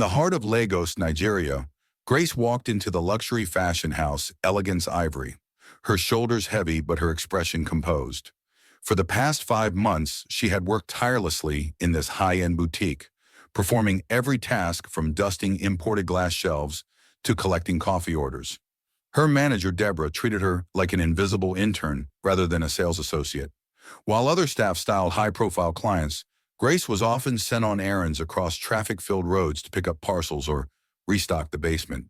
the heart of Lagos, Nigeria, Grace walked into the luxury fashion house, Elegance Ivory, her shoulders heavy but her expression composed. For the past 5 months, she had worked tirelessly in this high-end boutique, performing every task from dusting imported glass shelves to collecting coffee orders. Her manager, Deborah, treated her like an invisible intern rather than a sales associate. While other staff styled high-profile clients, Grace was often sent on errands across traffic-filled roads to pick up parcels or restock the basement.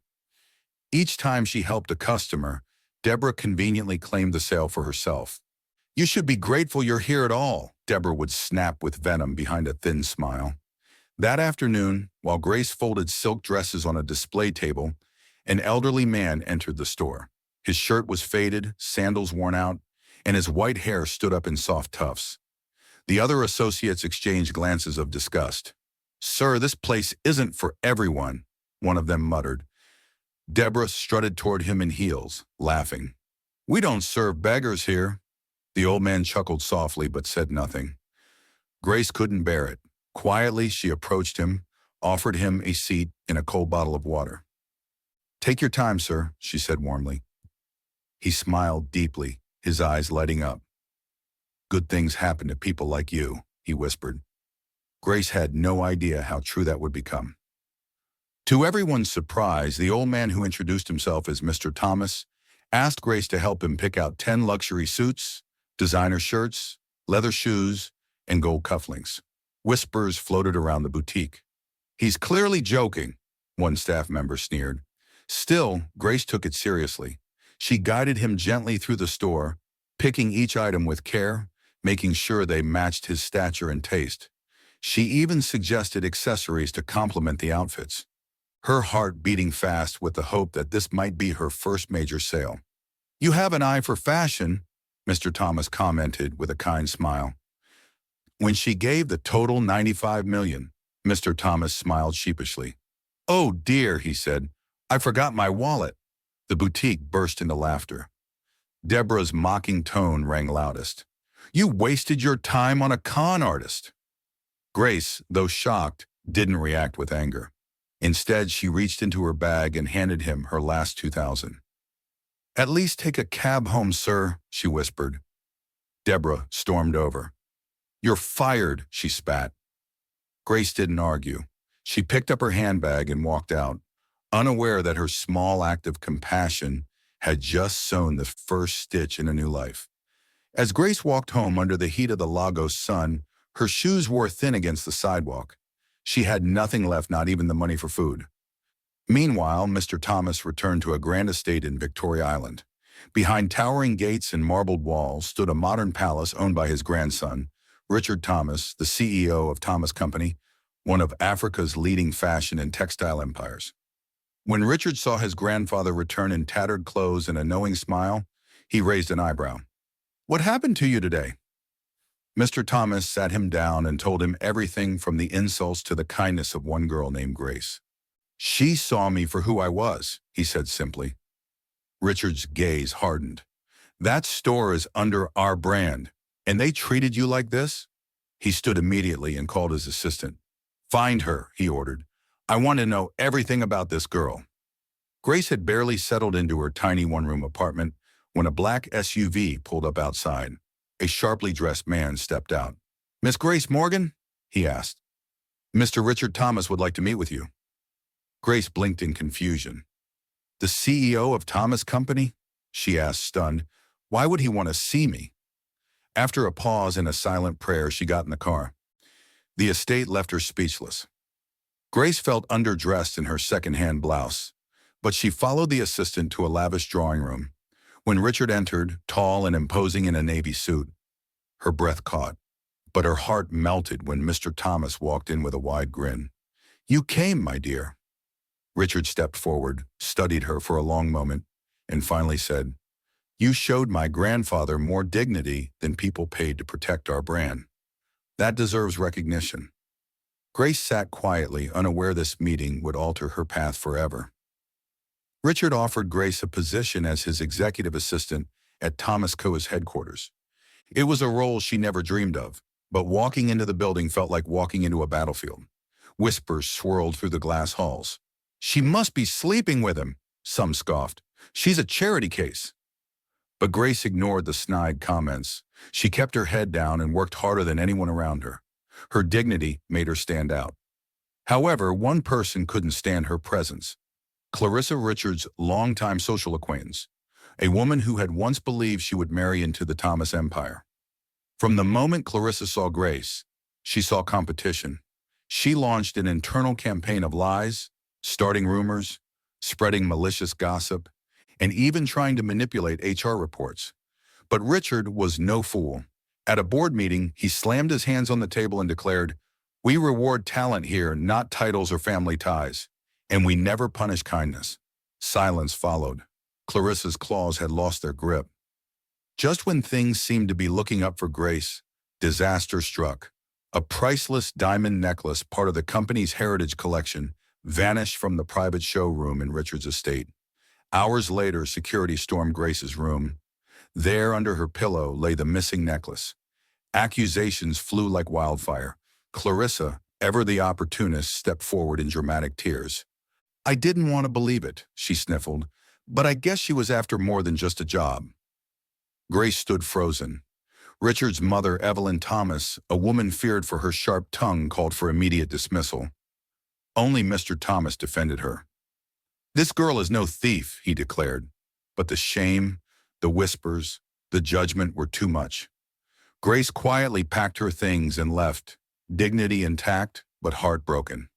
Each time she helped a customer, Deborah conveniently claimed the sale for herself. "You should be grateful you're here at all," Deborah would snap with venom behind a thin smile. That afternoon, while Grace folded silk dresses on a display table, an elderly man entered the store. His shirt was faded, sandals worn out, and his white hair stood up in soft tufts. The other associates exchanged glances of disgust. "Sir, this place isn't for everyone," one of them muttered. Deborah strutted toward him in heels, laughing. "We don't serve beggars here." The old man chuckled softly but said nothing. Grace couldn't bear it. Quietly, she approached him, offered him a seat and a cold bottle of water. "Take your time, sir," she said warmly. He smiled deeply, his eyes lighting up. "Good things happen to people like you," he whispered. Grace had no idea how true that would become. To everyone's surprise, the old man, who introduced himself as Mr. Thomas, asked Grace to help him pick out 10 luxury suits, designer shirts, leather shoes, and gold cufflinks. Whispers floated around the boutique. "He's clearly joking," one staff member sneered. Still, Grace took it seriously. She guided him gently through the store, picking each item with care, making sure they matched his stature and taste. She even suggested accessories to complement the outfits, her heart beating fast with the hope that this might be her first major sale. "You have an eye for fashion," Mr. Thomas commented with a kind smile. When she gave the total $95 million, Mr. Thomas smiled sheepishly. "Oh dear," he said, "I forgot my wallet." The boutique burst into laughter. Deborah's mocking tone rang loudest. "You wasted your time on a con artist." Grace, though shocked, didn't react with anger. Instead, she reached into her bag and handed him her last $2,000. "At least take a cab home, sir," she whispered. Deborah stormed over. "You're fired," she spat. Grace didn't argue. She picked up her handbag and walked out, unaware that her small act of compassion had just sewn the first stitch in a new life. As Grace walked home under the heat of the Lagos sun, her shoes wore thin against the sidewalk. She had nothing left, not even the money for food. Meanwhile, Mr. Thomas returned to a grand estate in Victoria Island. Behind towering gates and marbled walls stood a modern palace owned by his grandson, Richard Thomas, the CEO of Thomas Company, one of Africa's leading fashion and textile empires. When Richard saw his grandfather return in tattered clothes and a knowing smile, he raised an eyebrow. "What happened to you today?" Mr. Thomas sat him down and told him everything from the insults to the kindness of one girl named Grace. "She saw me for who I was," he said simply. Richard's gaze hardened. "That store is under our brand, and they treated you like this?" He stood immediately and called his assistant. "Find her," he ordered. "I want to know everything about this girl." Grace had barely settled into her tiny one-room apartment when a black SUV pulled up outside. A sharply dressed man stepped out. "Miss Grace Morgan?" he asked. "Mr. Richard Thomas would like to meet with you." Grace blinked in confusion. "The CEO of Thomas Company?" she asked, stunned. "Why would he want to see me?" After a pause and a silent prayer, she got in the car. The estate left her speechless. Grace felt underdressed in her second-hand blouse, but she followed the assistant to a lavish drawing room. When Richard entered, tall and imposing in a navy suit, her breath caught, but her heart melted when Mr. Thomas walked in with a wide grin. "You came, my dear." Richard stepped forward, studied her for a long moment, and finally said, "You showed my grandfather more dignity than people paid to protect our brand. That deserves recognition." Grace sat quietly, unaware this meeting would alter her path forever. Richard offered Grace a position as his executive assistant at Thomas Co.'s headquarters. It was a role she never dreamed of, but walking into the building felt like walking into a battlefield. Whispers swirled through the glass halls. "She must be sleeping with him," some scoffed. "She's a charity case." But Grace ignored the snide comments. She kept her head down and worked harder than anyone around her. Her dignity made her stand out. However, one person couldn't stand her presence. Clarissa Richards' longtime social acquaintance, a woman who had once believed she would marry into the Thomas empire. From the moment Clarissa saw Grace, she saw competition. She launched an internal campaign of lies, starting rumors, spreading malicious gossip, and even trying to manipulate HR reports. But Richard was no fool. At a board meeting, he slammed his hands on the table and declared, "We reward talent here, not titles or family ties. And we never punish kindness." Silence followed. Clarissa's claws had lost their grip. Just when things seemed to be looking up for Grace, disaster struck. A priceless diamond necklace, part of the company's heritage collection, vanished from the private showroom in Richard's estate. Hours later, security stormed Grace's room. There, under her pillow, lay the missing necklace. Accusations flew like wildfire. Clarissa, ever the opportunist, stepped forward in dramatic tears. "I didn't want to believe it," she sniffled, "but I guess she was after more than just a job." Grace stood frozen. Richard's mother, Evelyn Thomas, a woman feared for her sharp tongue, called for immediate dismissal. Only Mr. Thomas defended her. "This girl is no thief," he declared. But the shame, the whispers, the judgment were too much. Grace quietly packed her things and left, dignity intact but heartbroken.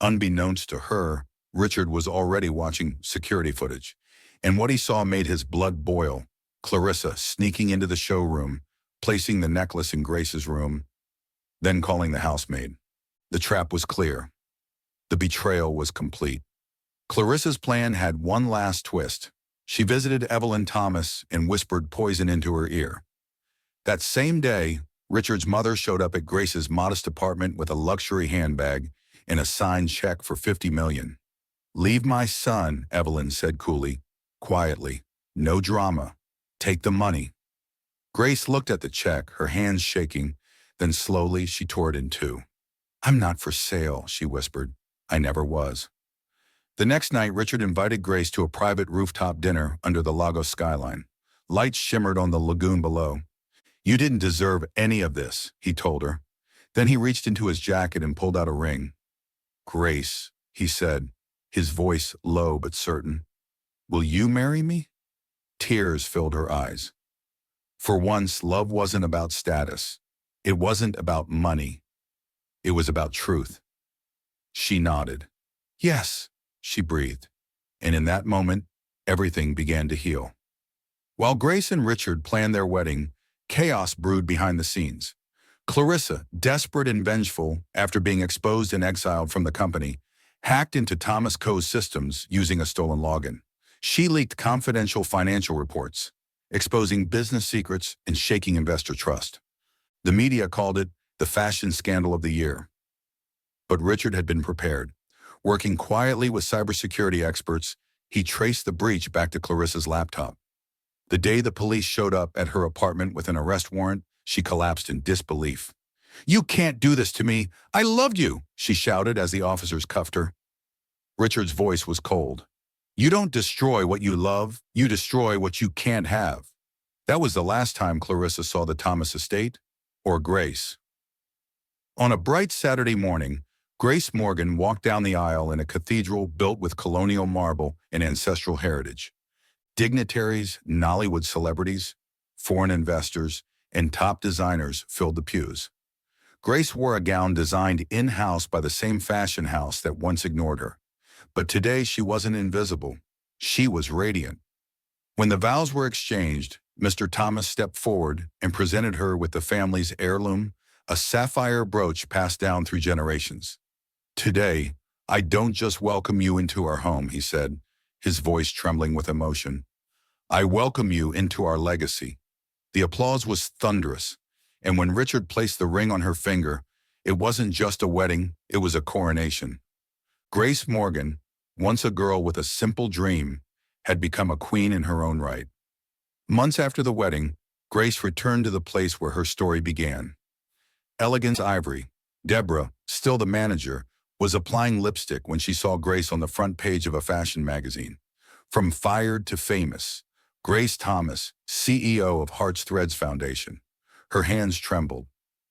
Unbeknownst to her, Richard was already watching security footage, and what he saw made his blood boil. Clarissa sneaking into the showroom, placing the necklace in Grace's room, then calling the housemaid. The trap was clear. The betrayal was complete. Clarissa's plan had one last twist. She visited Evelyn Thomas and whispered poison into her ear. That same day, Richard's mother showed up at Grace's modest apartment with a luxury handbag and a signed check for $50 million. "Leave my son," Evelyn said coolly, quietly. "No drama. Take the money." Grace looked at the check, her hands shaking, then slowly she tore it in two. "I'm not for sale," she whispered. "I never was." The next night, Richard invited Grace to a private rooftop dinner under the Lagos skyline. Lights shimmered on the lagoon below. "You didn't deserve any of this," he told her. Then he reached into his jacket and pulled out a ring. "Grace," he said, his voice low but certain, "will you marry me?" Tears filled her eyes. For once, love wasn't about status. It wasn't about money. It was about truth. She nodded. "Yes," she breathed. And in that moment, everything began to heal. While Grace and Richard planned their wedding, chaos brewed behind the scenes. Clarissa, desperate and vengeful after being exposed and exiled from the company, hacked into Thomas Co.'s systems using a stolen login. She leaked confidential financial reports, exposing business secrets and shaking investor trust. The media called it the fashion scandal of the year. But Richard had been prepared. Working quietly with cybersecurity experts, he traced the breach back to Clarissa's laptop. The day the police showed up at her apartment with an arrest warrant, she collapsed in disbelief. "You can't do this to me. I loved you," she shouted as the officers cuffed her. Richard's voice was cold. "You don't destroy what you love, you destroy what you can't have." That was the last time Clarissa saw the Thomas estate, or Grace. On a bright Saturday morning, Grace Morgan walked down the aisle in a cathedral built with colonial marble and ancestral heritage. Dignitaries, Nollywood celebrities, foreign investors, and top designers filled the pews. Grace wore a gown designed in-house by the same fashion house that once ignored her. But today she wasn't invisible. She was radiant. When the vows were exchanged, Mr. Thomas stepped forward and presented her with the family's heirloom, a sapphire brooch passed down through generations. "Today, I don't just welcome you into our home," he said, his voice trembling with emotion. "I welcome you into our legacy." The applause was thunderous, and when Richard placed the ring on her finger, it wasn't just a wedding, it was a coronation. Grace Morgan, once a girl with a simple dream, had become a queen in her own right. Months after the wedding, Grace returned to the place where her story began. Elegance Ivory. Deborah, still the manager, was applying lipstick when she saw Grace on the front page of a fashion magazine. From fired to famous, Grace Thomas, CEO of Heart's Threads Foundation. Her hands trembled.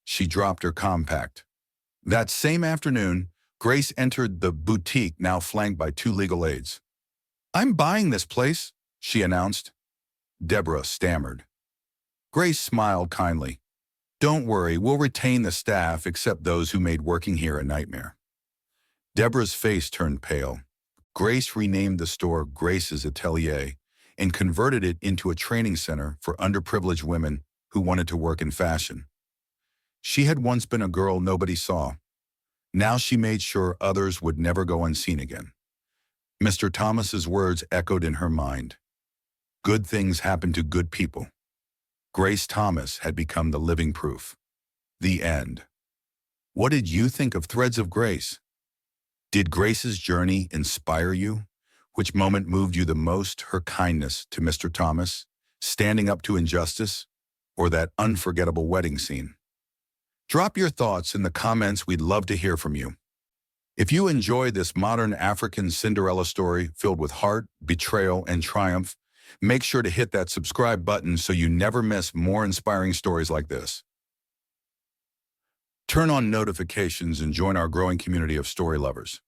She dropped her compact. That same afternoon, Grace entered the boutique, now flanked by two legal aides. "I'm buying this place," she announced. Deborah stammered. Grace smiled kindly. "Don't worry, we'll retain the staff except those who made working here a nightmare." Deborah's face turned pale. Grace renamed the store Grace's Atelier and converted it into a training center for underprivileged women who wanted to work in fashion. She had once been a girl nobody saw. Now she made sure others would never go unseen again. Mr. Thomas's words echoed in her mind. Good things happen to good people. Grace Thomas had become the living proof. The end. What did you think of Threads of Grace? Did Grace's journey inspire you? Which moment moved you the most, her kindness to Mr. Thomas, standing up to injustice, or that unforgettable wedding scene? Drop your thoughts in the comments. We'd love to hear from you. If you enjoy this modern African Cinderella story filled with heart, betrayal, and triumph, make sure to hit that subscribe button so you never miss more inspiring stories like this. Turn on notifications and join our growing community of story lovers.